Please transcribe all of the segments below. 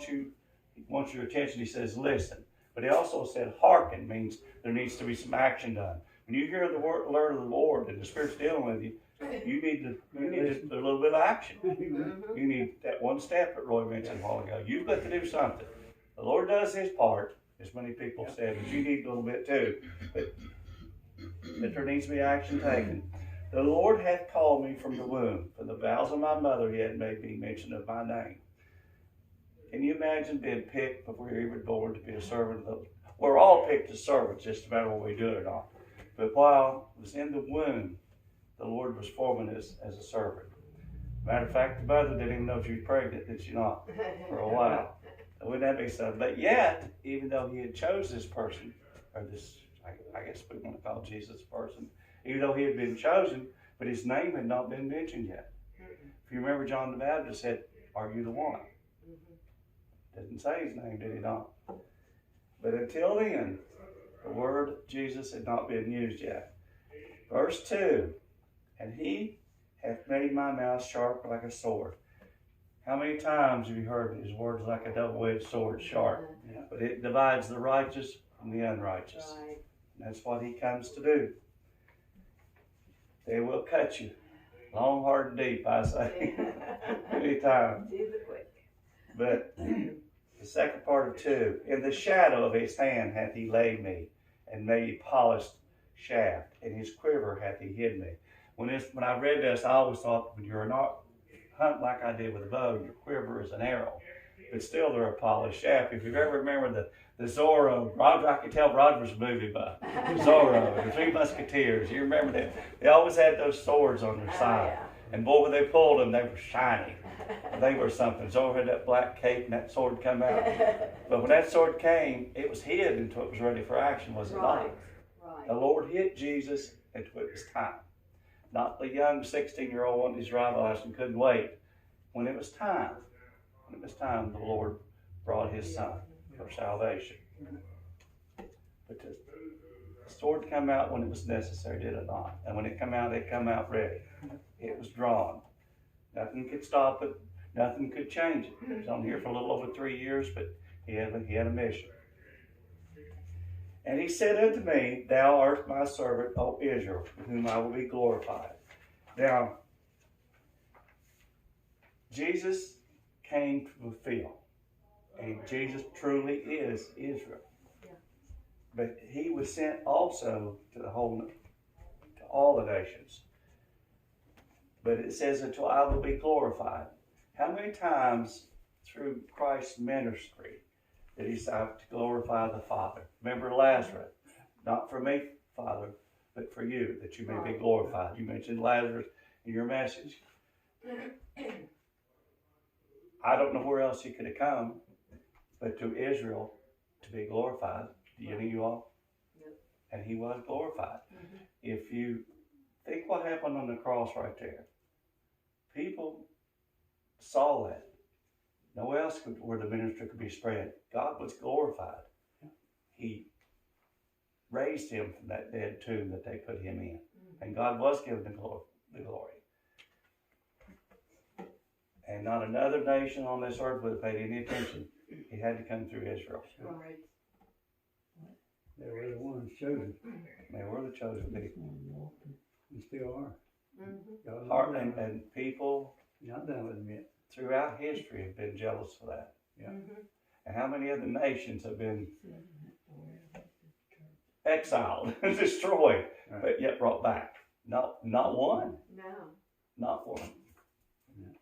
he wants your attention. He says, listen. But he also said, hearken means there needs to be some action done. When you hear the word of the Lord and the Spirit's dealing with you, you need a little bit of action. You need that one step that Roy mentioned a while ago. You've got to do something. The Lord does his part, as many people said, but you need a little bit too. But there needs to be action taken. The Lord hath called me from the womb. From the bowels of my mother, he had made me mention of my name. Can you imagine being picked before you're even born to be a servant of the Lord? We're all picked as servants, just no matter what we do it or not. But while I was in the womb, the Lord was forming us as a servant. Matter of fact, the mother didn't even know if she was pregnant, did she not? For a while. Wouldn't that be something? But yet, even though he had chose this person, or this, I guess we want to call Jesus a person, even though he had been chosen, but his name had not been mentioned yet. If you remember, John the Baptist said, are you the one? Didn't say his name, did he not? But until then, the word Jesus had not been used yet. Verse 2, and he hath made my mouth sharp like a sword. How many times have you heard his words like a double-edged sword, sharp? Yeah. But it divides the righteous from the unrighteous. Right. That's what he comes to do. They will cut you long, hard, and deep, I say, many times. But the second part of 2, in the shadow of his hand hath he laid me, and made a polished shaft, and his quiver hath he hid me. When I read this, I always thought, when you're not hunting like I did with a bow, your quiver is an arrow. But still, they're a polished shaft. If you ever remember the Zorro, I could tell Roger was a movie buff. Zorro, the Three Musketeers, you remember that? They always had those swords on their side. And boy, when they pulled them, they were shiny. They were something. Zorro had that black cape and that sword come out. But when that sword came, it was hid until it was ready for action, was it not? Right. The Lord hid Jesus until it was time. Not the young 16-year-old wanting his driver's license and couldn't wait. When it was time, the Lord brought his son for salvation. But the sword came out when it was necessary, did it not? And when it come out ready. It was drawn. Nothing could stop it. Nothing could change it. He was on here for a little over 3 years, but he had a mission. And he said unto me, thou art my servant, O Israel, with whom I will be glorified. Now, Jesus came to fulfill. And Jesus truly is Israel. But he was sent also to all the nations. But it says, until I will be glorified. How many times through Christ's ministry did he strive to glorify the Father? Remember Lazarus. Not for me, Father, but for you, that you may be glorified. You mentioned Lazarus in your message. I don't know where else he could have come, but to Israel to be glorified. Do you know you all? Yep. And he was glorified. Mm-hmm. If you think what happened on the cross right there, people saw that. Nowhere else where the ministry could be spread. God was glorified. He raised him from that dead tomb that they put him in. And God was given the glory. And not another nation on this earth would have paid any attention. He had to come through Israel. Right. They were the ones chosen. They were the chosen people. And still are. Mm-hmm. And people not done with them yet. Throughout history have been jealous of that. Yeah. Mm-hmm. And how many other nations have been exiled and destroyed, right, but yet brought back? Not one. No. Not one. Yeah.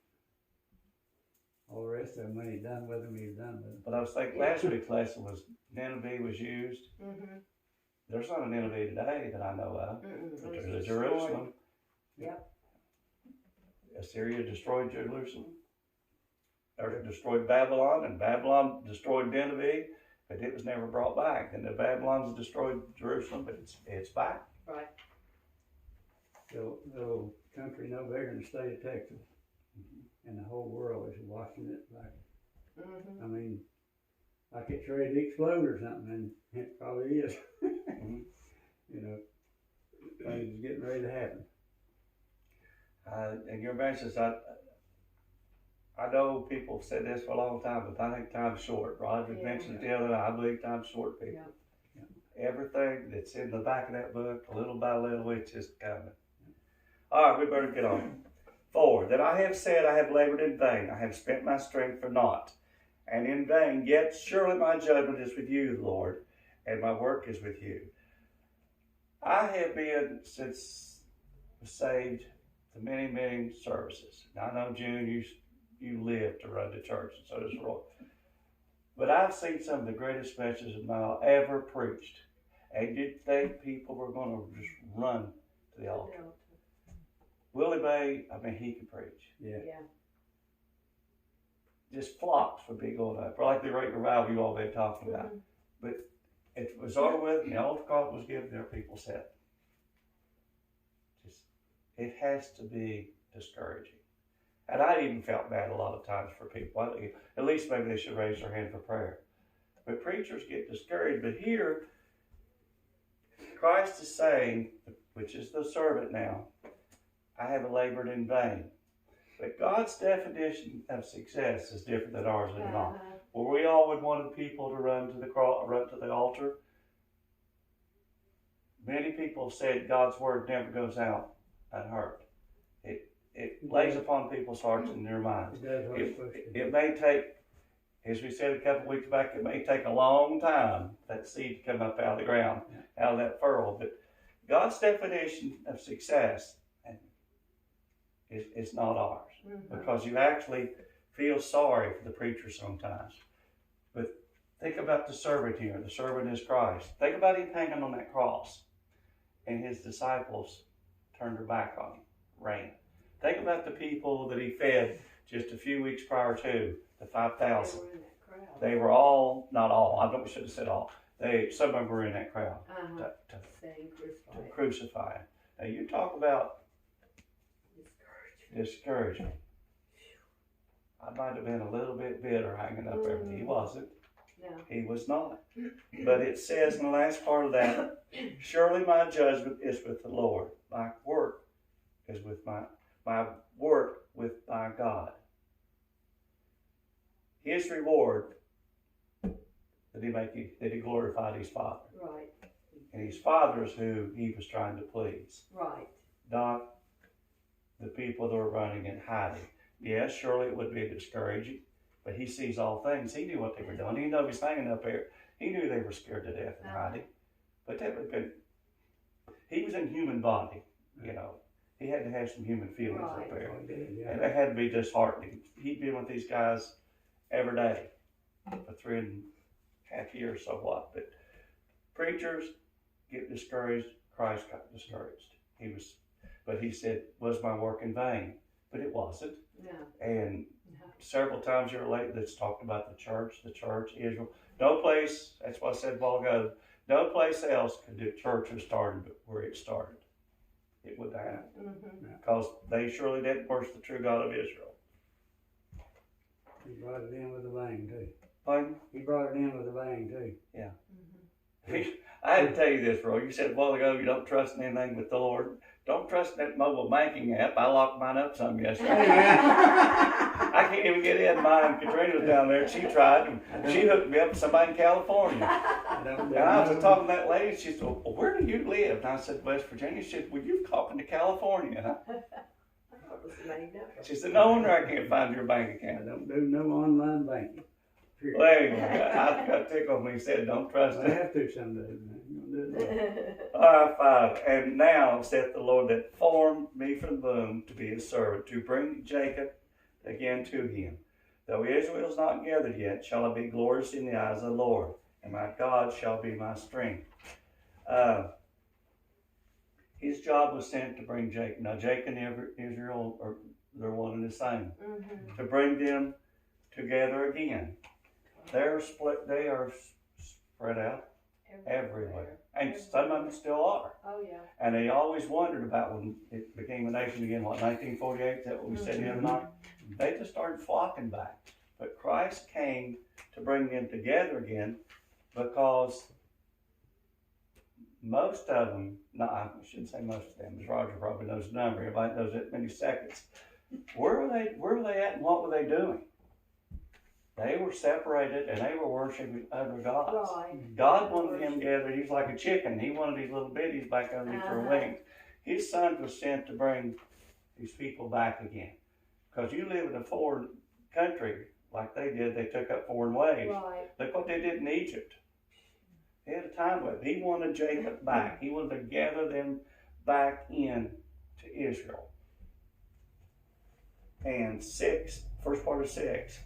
All the rest of them, when he's done with them, he's done with them. But I was thinking last week's lesson was Nineveh was used. Mm-hmm. There's not a Nineveh today that I know of. But there's a Jerusalem. Yep. Assyria destroyed Jerusalem. Or destroyed Babylon, and Babylon destroyed Nineveh, but it was never brought back. And the Babylons destroyed Jerusalem, but it's back. Right. The little country no bigger than the state of Texas. Mm-hmm. And the whole world is watching it like, I mean, like it's ready to explode or something, and it probably is. Mm-hmm. You know, things getting ready to happen. And your message, I know people have said this for a long time, but I think time's short. Roger mentioned it the other night. I believe time's short, people. Yeah. Everything that's in the back of that book, little by little, it's just coming. All right, we better get on. 4, that I have said I have labored in vain. I have spent my strength for naught, and in vain. Yet surely my judgment is with you, Lord, and my work is with you. I have been, since saved, to many, many services. Now, I know, June, you live to run the church, and so does Roy. But I've seen some of the greatest messages I ever preached. And you'd think people were going to just run to the altar. Willie Bay, I mean, he could preach. Yeah. Just flocks would be going up, like the great revival you all been talking about. But it was over with, and the altar call was given, there people sat. Just, it has to be discouraging. And I even felt bad a lot of times for people. At least maybe they should raise their hand for prayer. But preachers get discouraged. But here, Christ is saying, which is the servant now, I have labored in vain. But God's definition of success is different than ours, is it not? Where we all would want people to run to the cross, run to the altar. Many people have said God's word never goes out unheard. It lays upon people's hearts and their minds. It may take, as we said a couple weeks back, it may take a long time for that seed to come up out of the ground, out of that furrow. But God's definition of success is not ours. Because you actually feel sorry for the preacher sometimes. But think about the servant here. The servant is Christ. Think about him hanging on that cross. And his disciples turned their back on him, ran. Think about the people that he fed just a few weeks prior to, the 5,000. They were all, not all, I should have said all. Some of them were in that crowd to crucify him. Now you talk about discouragement. I might have been a little bit bitter hanging up there, but he wasn't. No. He was not. But it says in the last part of that, surely my judgment is with the Lord. My work is with my work with my God. His reward that he glorified his Father. Right. And his Father is who he was trying to please. Right. Not the people that were running and hiding. Yes, surely it would be discouraging, but he sees all things. He knew what they were doing. He knew he was hanging up there. He knew they were scared to death and hiding. But that would have been, he was in human body, you know. He had to have some human feelings up there. And that had to be disheartening. He'd been with these guys every day for 3.5 years, so what. But preachers get discouraged. Christ got discouraged. But he said, was my work in vain? But it wasn't. No. And several times here lately that's talked about the church, Israel. No place, that's what I said a while ago, no place else could the church have started but where it started. It would have. Because they surely didn't worship the true God of Israel. He brought it in with a bang, too. Pardon? He brought it in with a bang, too. Yeah. I had to tell you this, bro. You said a while ago you don't trust in anything but the Lord. Don't trust that mobile banking app. I locked mine up some yesterday. I can't even get in mine. Katrina was down there. She tried. And she hooked me up with somebody in California. And I was talking to that lady. She said, well, where do you live? And I said, West Virginia. She said, well, you've talking to California. She said, no wonder I can't find your bank account. I don't do no online banking. Well, there you go. I got tickled when he said, don't trust it. I have to someday, man. All right, 5. And now saith the Lord that formed me from the womb to be his servant, to bring Jacob again to him. Though Israel is not gathered yet, shall I be glorious in the eyes of the Lord, and my God shall be my strength. His job was sent to bring Jacob. Now, Jacob and Israel they're one and the same. To bring them together again. They are spread out everywhere. And some of them still are. Oh, yeah. And they always wondered about when it became a nation again, 1948? Is that what we said the other night? They just started flocking back. But Christ came to bring them together again because most of them, no, I shouldn't say most of them, because Roger probably knows the number. Everybody knows that many seconds. Where were they at and what were they doing? They were separated and they were worshiping other gods. Right. God wanted him gathered. He's like a chicken. He wanted these little bitties back underneath their wings. His son was sent to bring these people back again. Because you live in a foreign country like they did. They took up foreign ways. Right. Look what they did in Egypt. They had a time with it. He wanted Jacob back. He wanted to gather them back in to Israel. And first part of 6.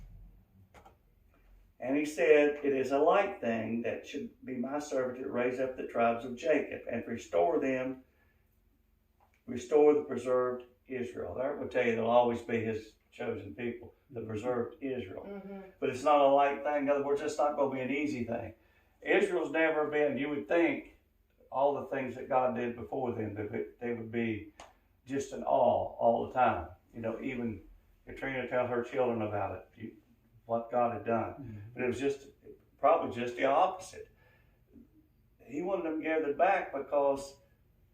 And he said, it is a light thing that should be my servant to raise up the tribes of Jacob and restore the preserved Israel. That would tell you they'll always be his chosen people, the preserved Israel. Mm-hmm. But it's not a light thing. In other words, it's not going to be an easy thing. Israel's never been, you would think, all the things that God did before them, they would be just in awe all the time. You know, even Katrina tell her children about it, what God had done. Mm-hmm. But it was probably just the opposite. He wanted them gathered back because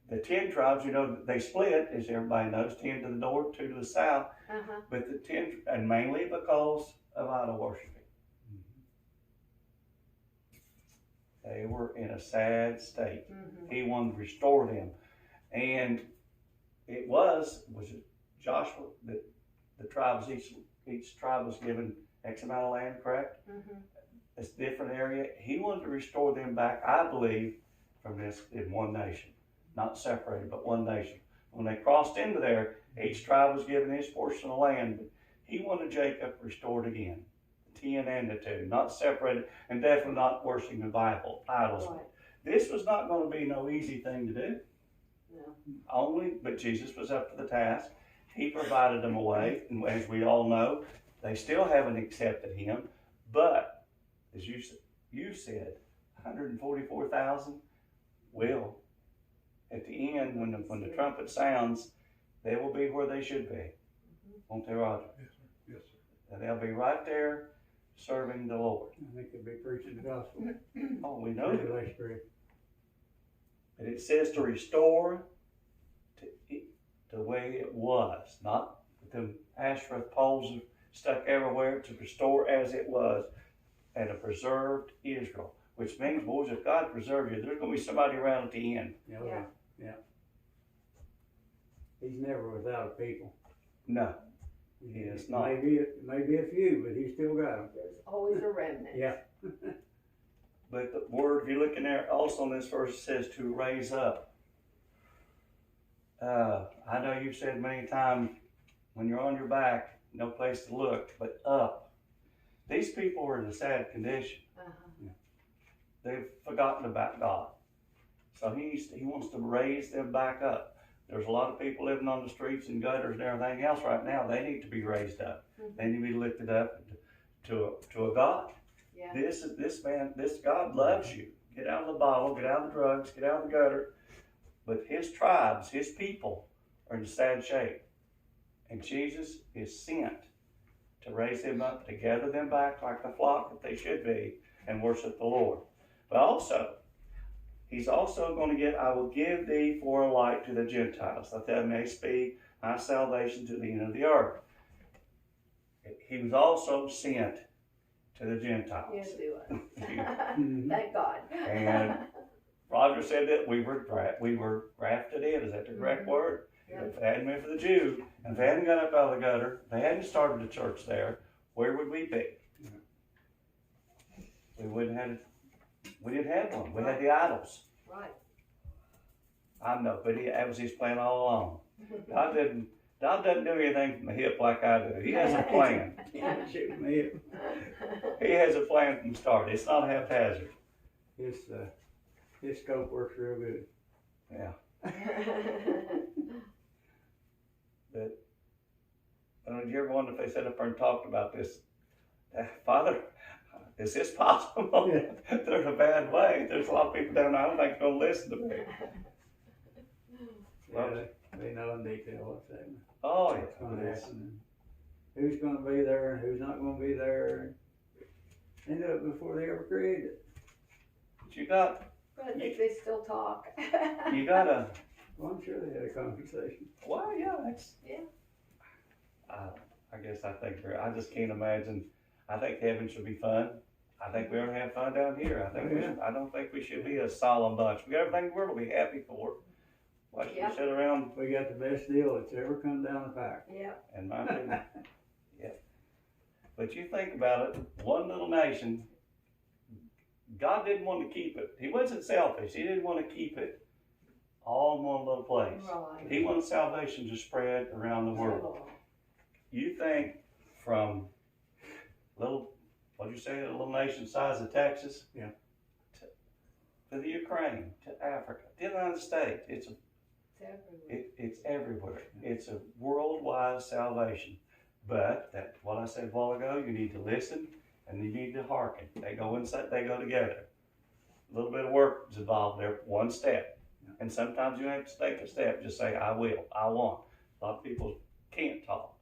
the 10 tribes, you know, they split, as everybody knows, 10 to the north, 2 to the south. Uh-huh. But the 10, and mainly because of idol worshiping. Mm-hmm. They were in a sad state. Mm-hmm. He wanted to restore them. And it was Joshua, the tribes, each tribe was given X amount of land, correct? Mm-hmm. It's a different area. He wanted to restore them back, I believe, from this in one nation. Not separated, but one nation. When they crossed into there, each tribe was given his portion of land. But he wanted Jacob restored again. The 10 and the 2. Not separated, and definitely not worshiping the Bible, idols. Right. This was not going to be no easy thing to do. No. But Jesus was up to the task. He provided them a way, and as we all know, they still haven't accepted him. But, as you said, 144,000 will. At the end, when the trumpet sounds, they will be where they should be. Mm-hmm. Won't they, Roger? Yes, sir. Yes, sir. And they'll be right there serving the Lord. I think they'll be preaching the gospel. Oh, we know that. But it says to restore to the way it was, not with the Asherah poles stuck everywhere, to restore as it was, and a preserved Israel. Which means, boys, if God preserves you, there's going to be somebody around at the end. Yeah. He's never without a people. No, he is not. Maybe a few, but he's still got them. There's always a remnant. Yeah. But the word, if you look in there, also in this verse, it says to raise up. I know you've said many times, when you're on your back, no place to look, but up. These people were in a sad condition. Uh-huh. They've forgotten about God. So he wants to raise them back up. There's a lot of people living on the streets and gutters and everything else right now. They need to be raised up. Mm-hmm. They need to be lifted up to a God. Yeah. This God loves you. Get out of the bottle, get out of the drugs, get out of the gutter. But his tribes, his people are in sad shape. And Jesus is sent to raise them up, to gather them back like the flock that they should be and worship the Lord. But also, he's also going to get, I will give thee for a light to the Gentiles, that thou mayst be my salvation to the end of the earth. He was also sent to the Gentiles. Yes, he was. Thank God. And Roger said that we were grafted in. Is that the correct word? Yep. If it hadn't been for the Jew, and if they hadn't got up out of the gutter, they hadn't started a church there, where would we be? We didn't have one. We had the idols. Right. I know, but that was his plan all along. God doesn't do anything from the hip like I do. He has a plan. He has a plan from the start. It's not haphazard. His scope works real good. Yeah. But did you ever wonder if they sat up there and talked about this? Father, is this possible? Yeah. There's a bad way. There's a lot of people down there I don't think going to listen to me. Yeah, they know in detail what's happening. Oh, yeah. What's going to happen. Who's going to be there and who's not going to be there. They know it before they ever created it. But you got... I think they still talk. You got to... Well, I'm sure they had a conversation. Well, yeah, that's... Yeah. I guess I think I just can't imagine. I think heaven should be fun. I think we ought to have fun down here. I don't think we should be a solemn bunch. We got everything in the world to be happy for. Why should we sit around? We got the best deal that's ever come down the pipe. Yeah. In my opinion. Yeah. But you think about it, one little nation, God didn't want to keep it. He wasn't selfish. He didn't want to keep it all in one little place. Right. He wanted salvation to spread around the world. You think from what'd you say, a little nation size of Texas? Yeah. To the Ukraine, to Africa, to the United States. It's everywhere. It's everywhere. It's a worldwide salvation. But what I said a while ago, you need to listen and you need to hearken. They go together. A little bit of work is involved there, one step. And sometimes you have to take a step, just say, I will, I want. A lot of people can't talk.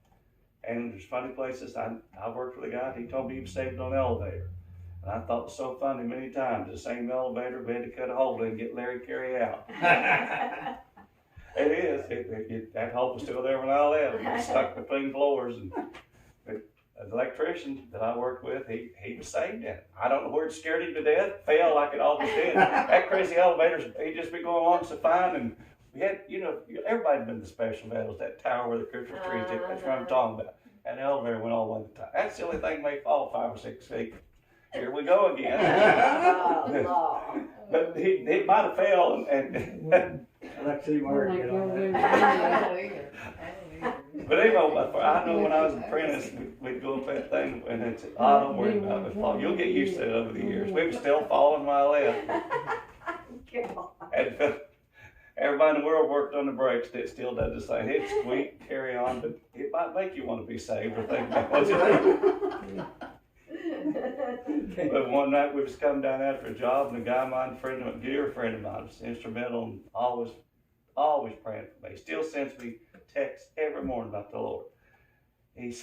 And there's funny places. I worked with a guy, he told me he was saved on an elevator. And I thought it was so funny many times. The same elevator, we had to cut a hole in and get Larry Carey out. It is. That hole was still there when I left. It was stuck between floors. And the electrician that I worked with, he was saved in it. I don't know where it scared him to death, fell like it always did. That crazy elevator, he'd just be going along so fine. And we had, everybody's been to the special metals, that tower where the Christmas trees did. That's what I'm talking about. And the elevator went all the way to the top. That's the only thing may fall 5 or 6 feet. Here we go again. But he might have fell and I'd like to see Mark get on that. But anyway, I know when I was an apprentice, we'd go up that thing, and it's, I don't worry about it. You'll get used to it over the years. We were still falling when I left. And everybody in the world worked on the brakes. It still does the same. Hit squeak, carry on, but it might make you want to be saved or think about what you But one night we was coming down after a job, and a guy of mine, a dear friend of mine, was instrumental and always praying for me. He still sends me texts every morning about the Lord. He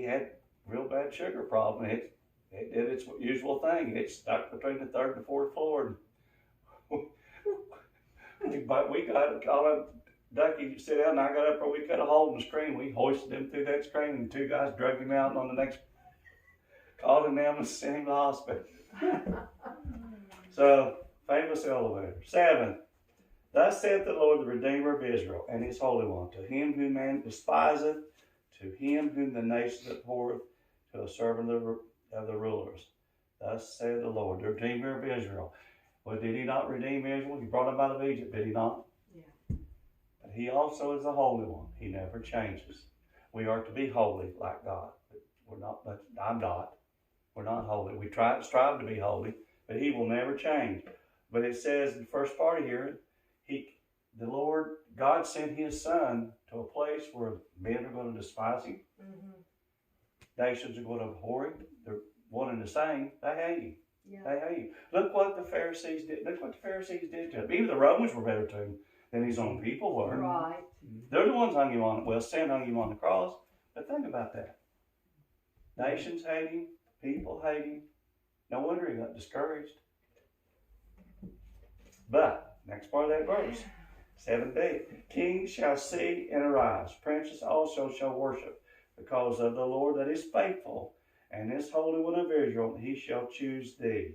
had real bad sugar problem. It did its usual thing. It stuck between the 3rd and the 4th floor. But we got all Ducky sit down, and I got up there. We cut a hole in the screen. We hoisted him through that screen, and 2 guys dragged him out on the next. Called him down and sent him to the hospital. So, famous elevator. 7. Thus saith the Lord, the Redeemer of Israel, and his Holy One, to him whom man despiseth, to him whom the nations abhorreth, to the servant of the rulers. Thus saith the Lord, the Redeemer of Israel. Well, did he not redeem Israel? He brought them out of Egypt, did he not? Yeah. But he also is the Holy One. He never changes. We are to be holy like God. We're not, but I'm not. We're not holy. We strive to be holy, but he will never change. But it says in the first part of here, the Lord, God sent his son to a place where men are going to despise him. Mm-hmm. Nations are going to abhor him. They're one and the same. They hate him. Yeah. They hate him. Look what the Pharisees did. Look what the Pharisees did to him. Even the Romans were better to him than his own people were. Right. They're the ones hung him on. Well, sin hung him on the cross. But think about that. Nations hate him. People hate him. No wonder he got discouraged. But, next part of that verse, 7b, kings shall see and arise, princes also shall worship, because of the Lord that is faithful, and his Holy One of Israel, he shall choose thee.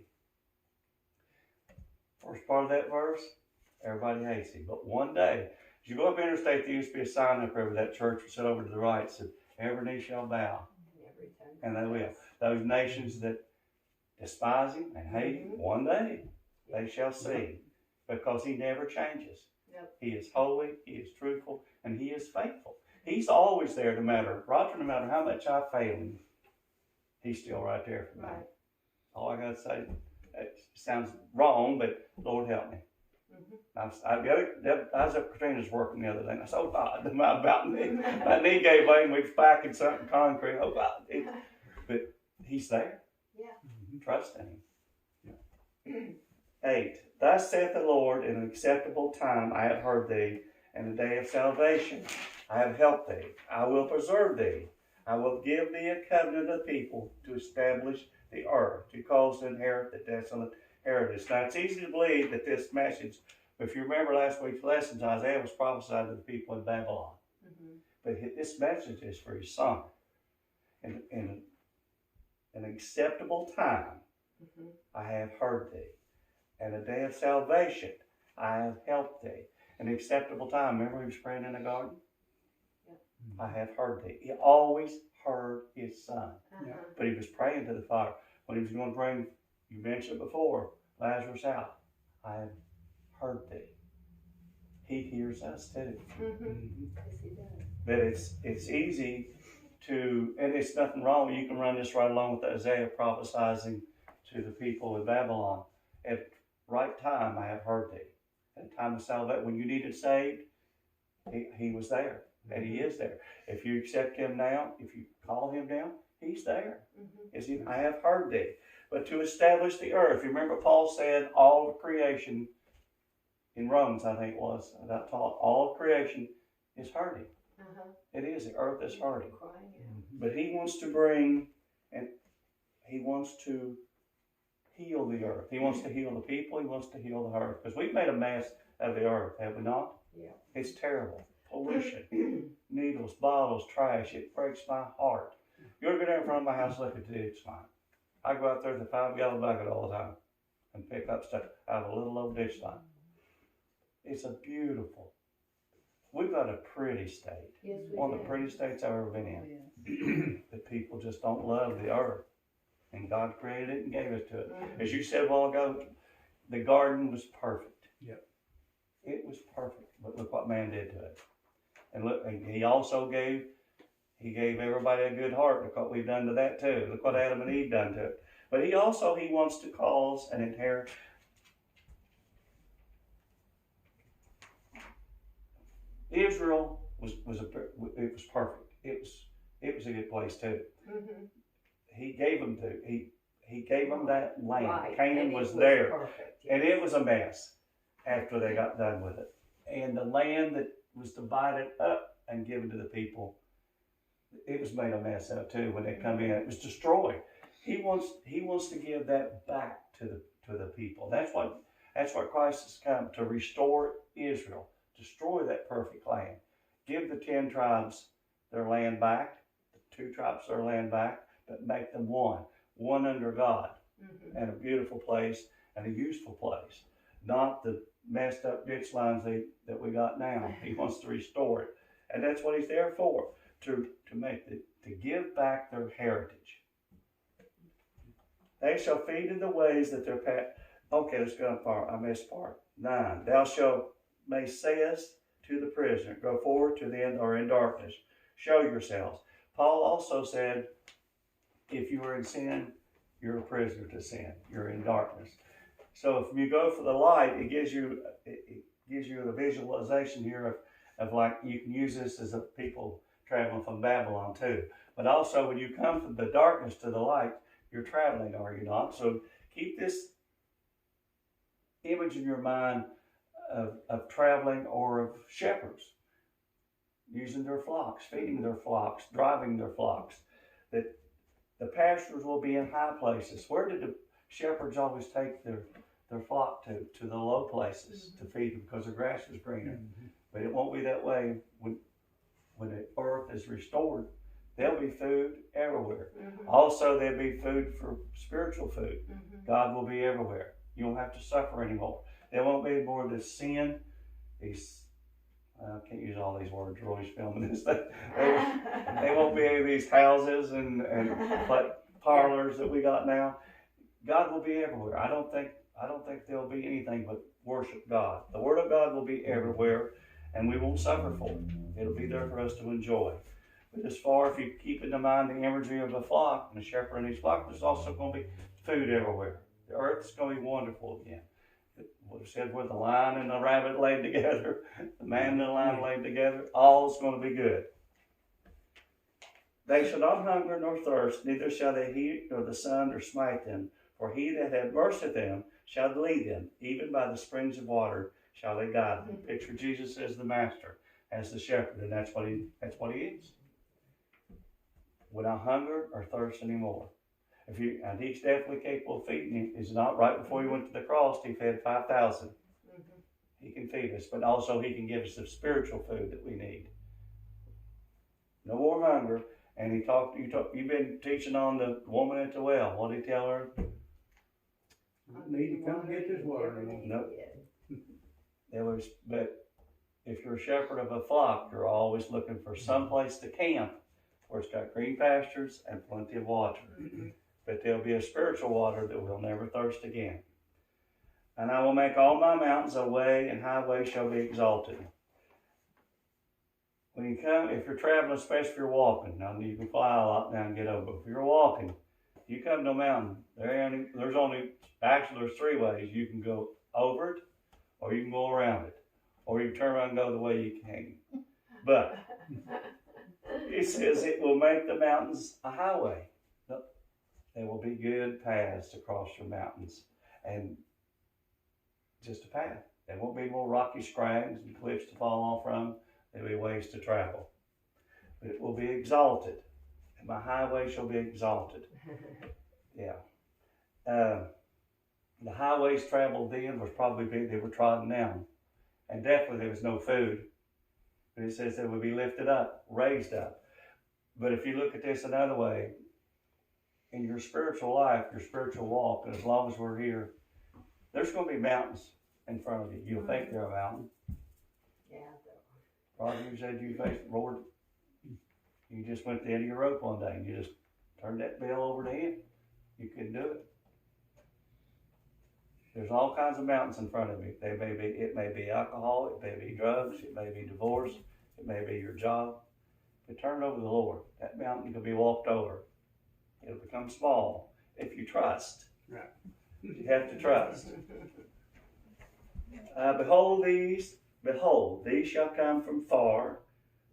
First part of that verse, everybody hates him. But one day, as you go up interstate, there used to be a sign up there where that church would sit over to the right and said, every knee shall bow. And they will. Those nations that despise him and hate him, one day they shall see, because he never changes. Yep. He is holy, he is truthful, and he is faithful. He's always there no matter how much I fail him, he's still right there for me. Right. All I got to say, it sounds wrong, but Lord help me. Mm-hmm. I was at Katrina's working the other day, and I said, oh God, about me. My knee gave way, and we was packing something concrete. Oh God. But he's there. Yeah. Trust in him. Yeah. 8. Thus saith the Lord, in an acceptable time I have heard thee, and the day of salvation I have helped thee. I will preserve thee. I will give thee a covenant of people to establish the earth, to cause to inherit the desolate heritage. Now, it's easy to believe that this message, if you remember last week's lessons, Isaiah was prophesied to the people in Babylon. Mm-hmm. But this message is for his son. In an acceptable time, I have heard thee. And a day of salvation, I have helped thee. An acceptable time. Remember he was praying in the garden? Yeah. I have heard thee. He always heard his son. Yeah. But he was praying to the Father. When he was going to bring, you mentioned before, Lazarus out. I have heard thee. He hears us too. Yes, he does. But it's easy to, and it's nothing wrong. You can run this right along with Isaiah prophesying to the people of Babylon. At right time, I have heard thee. At the time of salvation, when you needed saved, he was there, and he is there. If you accept him now, if you call him down, he's there. I have heard thee. But to establish the earth, you remember Paul said all of creation, in Romans I think it was, that taught all of creation is hurting. It is, the earth is hurting. But he wants to bring, and he wants to heal the earth. He wants to heal the people. He wants to heal the earth. Because we've made a mess of the earth, have we not? Yeah. It's terrible. Pollution, needles, bottles, trash. It breaks my heart. You ever go down in front of my house, look at the ditch line. I go out there with a 5-gallon bucket all the time and pick up stuff out of a little old ditch line. It's a beautiful. We've got a pretty state. Yes, we One of do. the prettiest states I've ever been in. The people just don't love the earth. And God created it and gave it to it. As you said a while ago, the garden was perfect. Yep. It was perfect. But look what man did to it. And look, he also gave everybody a good heart. Look what we've done to that too. Look what Adam and Eve done to it. But he wants to cause an inherit. Israel was perfect. It was a good place too. He gave them that land. Right. Canaan And it was there, perfect, yes. and it was a mess after they got done with it. And the land that was divided up and given to the people, it was made a mess of too when they come in. It was destroyed. He wants to give that back to the people. That's what Christ has come to restore Israel. Destroy that perfect land. Give the 10 tribes their land back, the 2 tribes their land back, but make them one under God, and a beautiful place and a useful place. Not the messed up ditch lines that we got now. He wants to restore it. And that's what he's there for, to give back their heritage. They shall feed in the ways that their past. Okay, let's go on. I missed part 9. Thou shalt sayest to the prisoner, go forward to the end or in darkness. Show yourselves. Paul also said, if you are in sin, you're a prisoner to sin. You're in darkness. So if you go for the light, it gives you the visualization here of like, you can use this as a people traveling from Babylon too. But also when you come from the darkness to the light, you're traveling, are you not? So keep this image in your mind of traveling or of shepherds using their flocks, feeding their flocks, driving their flocks. That the pastures will be in high places. Where did the shepherds always take their flock to? To the low places to feed them because the grass is greener. But it won't be that way when the earth is restored. There'll be food everywhere. Also, there'll be food for spiritual food. God will be everywhere. You won't have to suffer anymore. There won't be more of this sin. I can't use all these words. Roy's filming this thing. They won't be any of these houses and parlors that we got now. God will be everywhere. I don't think there'll be anything but worship God. The Word of God will be everywhere, and we won't suffer for it. It'll be there for us to enjoy. But as far if you keep in mind the imagery of a flock and a shepherd and his flock, there's also going to be food everywhere. The earth's going to be wonderful again. What it said, where the lion and the rabbit laid together, the man and the lion laid together, all's going to be good. They shall not hunger nor thirst, neither shall the heat nor the sun nor smite them. For he that hath mercy of them shall lead them, even by the springs of water shall they guide them. Picture Jesus as the master, as the shepherd, and that's what he is. Will not hunger or thirst anymore. And he's definitely capable of feeding you. It's not right before he went to the cross, he fed 5,000. He can feed us, but also he can give us the spiritual food that we need. no more hunger. And you've been teaching on the woman at the well. What did he tell her? I need to come get this water. Nope. But if you're a shepherd of a flock, you're always looking for some place to camp where it's got green pastures and plenty of water. But there'll be a spiritual water that will never thirst again. And I will make all my mountains a way, and highways shall be exalted. When you come, if you're traveling, especially if you're walking, now you can fly a lot now and get over. If you're walking, you come to a mountain, there's three ways. You can go over it, or you can go around it, or you can turn around and go the way you came. But it says it will make the mountains a highway. There will be good paths to cross your mountains, and just a path. There won't be more rocky scrags and cliffs to fall off from. There'll be ways to travel. But it will be exalted, and my highway shall be exalted. Yeah. The highways traveled then was probably they were trodden down, and definitely there was no food. But it says they would be lifted up, raised up. But if you look at this another way, in your spiritual life, your spiritual walk, and as long as we're here, there's going to be mountains in front of you. You'll think they're a mountain. Yeah. Probably you said you faced, Lord, you just went to the end of your rope one day and you just turned that bell over to him. You couldn't do it. There's all kinds of mountains in front of you. It may be alcohol, it may be drugs, it may be divorce, it may be your job. But turn it over to the Lord. That mountain can be walked over. It'll become small if you trust. Right. You have to trust. Behold, these shall come from far.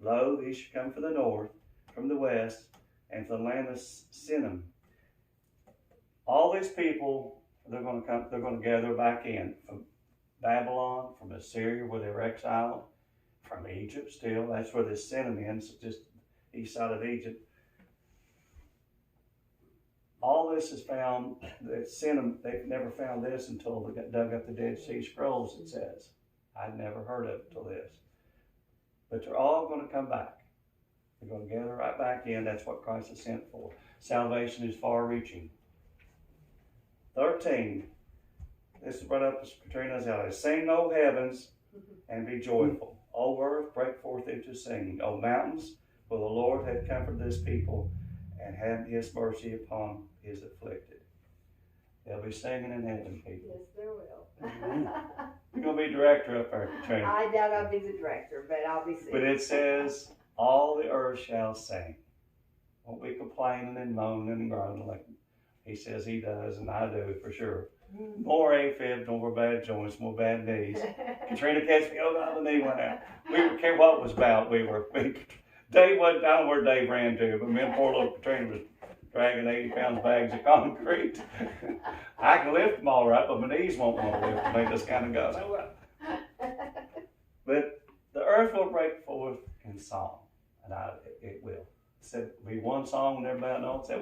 Lo, these shall come from the north, from the west, and from the land of Sinim. All these people, they're going to gather back in from Babylon, from Assyria, where they were exiled, from Egypt still. That's where this Sinim is, just east side of Egypt. All this is found, that Sinim, they've never found this until they dug up the Dead Sea Scrolls, it says. I'd never heard of it till this. But they're all going to come back. They're going to gather right back in. That's what Christ is sent for. Salvation is far-reaching. 13. This is brought up as Katrina's out. Sing, O heavens, and be joyful. O earth, break forth into singing. O mountains, for the Lord hath comforted this people, and had his mercy upon his afflicted. They'll be singing in heaven, people. Yes, there will. You're going to be director up there, Katrina. I doubt I'll be the director, but I'll be singing. But it says, all the earth shall sing. Won't be complaining and moaning and groaning like he says he does, and I do for sure. More AFib, more bad joints, more bad knees. Katrina catch me, oh God, the knee went out. We didn't care what it was about. Dave wasn't down where Dave ran to, but me and poor little Katrina was dragging 80 pounds bags of concrete. I can lift them all right, but my knees won't want to lift them. They just kind of go, oh well. But the earth will break forth in song, and it will. It said, be one song and everybody knows that.